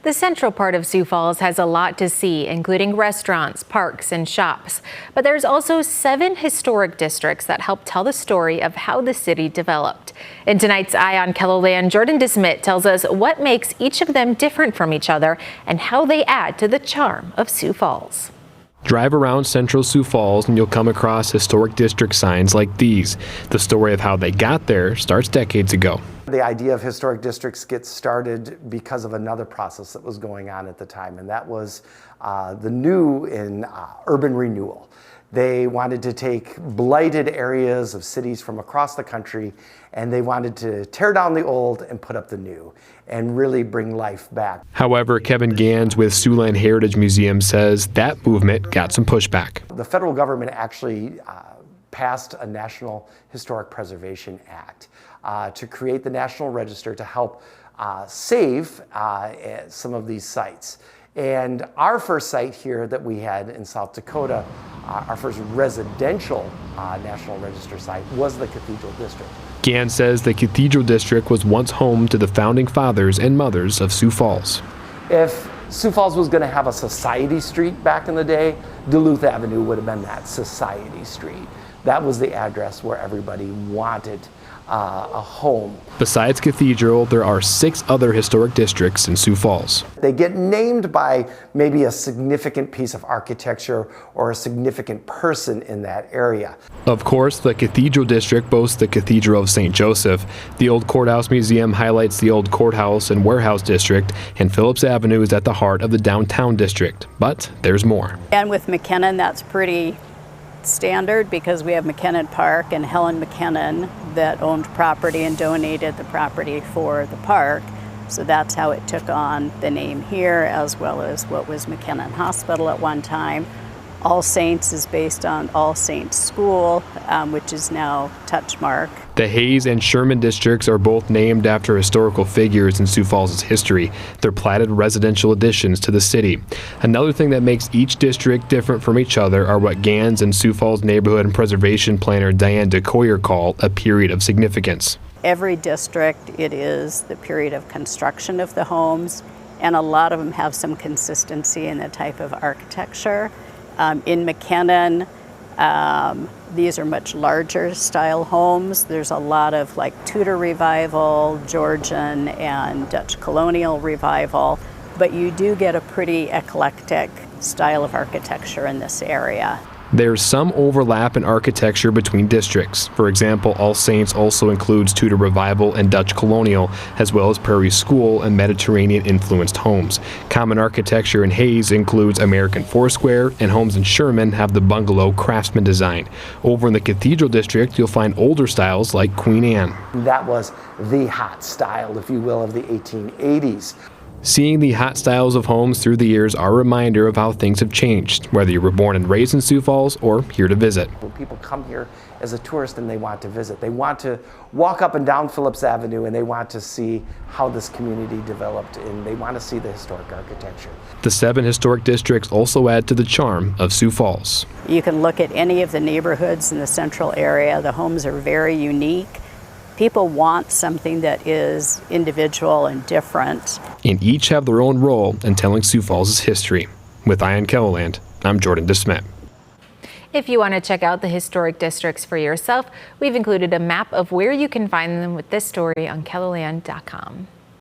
The central part of Sioux Falls has a lot to see, including restaurants, parks, and shops. But there's also 7 historic districts that help tell the story of how the city developed. In tonight's Eye on KELOLAND, Jordan DeSmit tells us what makes each of them different from each other and how they add to the charm of Sioux Falls. Drive around central Sioux Falls and you'll come across historic district signs like these. The story of how they got there starts decades ago. The idea of historic districts gets started because of another process that was going on at the time, and that was the new in urban renewal. They wanted to take blighted areas of cities from across the country, and they wanted to tear down the old and put up the new and really bring life back. However, Kevin Gans with Siouxland Heritage Museum says that movement got some pushback. The federal government actually passed a National Historic Preservation Act to create the National Register to help save some of these sites. And our first site here that we had in South Dakota, our first residential National Register site, was the Cathedral District. Gans says the Cathedral District was once home to the founding fathers and mothers of Sioux Falls. If Sioux Falls was going to have a society street back in the day, Duluth Avenue would have been that society street. That was the address where everybody wanted a home. Besides Cathedral, there are 6 other historic districts in Sioux Falls. They get named by maybe a significant piece of architecture or a significant person in that area. Of course, the Cathedral District boasts the Cathedral of St. Joseph. The Old Courthouse Museum highlights the Old Courthouse and Warehouse District, and Phillips Avenue is at the heart of the Downtown District. But there's more. And with McKinnon, that's pretty standard because we have McKinnon Park and Helen McKinnon that owned property and donated the property for the park. So that's how it took on the name here, as well as what was McKinnon Hospital at one time. All Saints is based on All Saints School, which is now Touchmark. The Hayes and Sherman districts are both named after historical figures in Sioux Falls' history. They're platted residential additions to the city. Another thing that makes each district different from each other are what Gans and Sioux Falls neighborhood and preservation planner Diane DeCoyer call a period of significance. Every district, it is the period of construction of the homes, and a lot of them have some consistency in the type of architecture. In McKinnon, these are much larger style homes. There's a lot of like Tudor revival, Georgian and Dutch colonial revival, but you do get a pretty eclectic style of architecture in this area. There's some overlap in architecture between districts. For example, All Saints also includes Tudor Revival and Dutch Colonial, as well as Prairie School and Mediterranean-influenced homes. Common architecture in Hayes includes American Foursquare, and homes in Sherman have the bungalow craftsman design. Over in the Cathedral District, you'll find older styles like Queen Anne. That was the hot style, if you will, of the 1880s. Seeing the hot styles of homes through the years are a reminder of how things have changed, whether you were born and raised in Sioux Falls or here to visit. When people come here as a tourist and they want to visit, they want to walk up and down Phillips Avenue and they want to see how this community developed and they want to see the historic architecture. The 7 historic districts also add to the charm of Sioux Falls. You can look at any of the neighborhoods in the central area. The homes are very unique. People want something that is individual and different. And each have their own role in telling Sioux Falls' history. With Eye on KELOLAND, I'm Jordan DeSmit. If you want to check out the historic districts for yourself, we've included a map of where you can find them with this story on KELOLAND.com.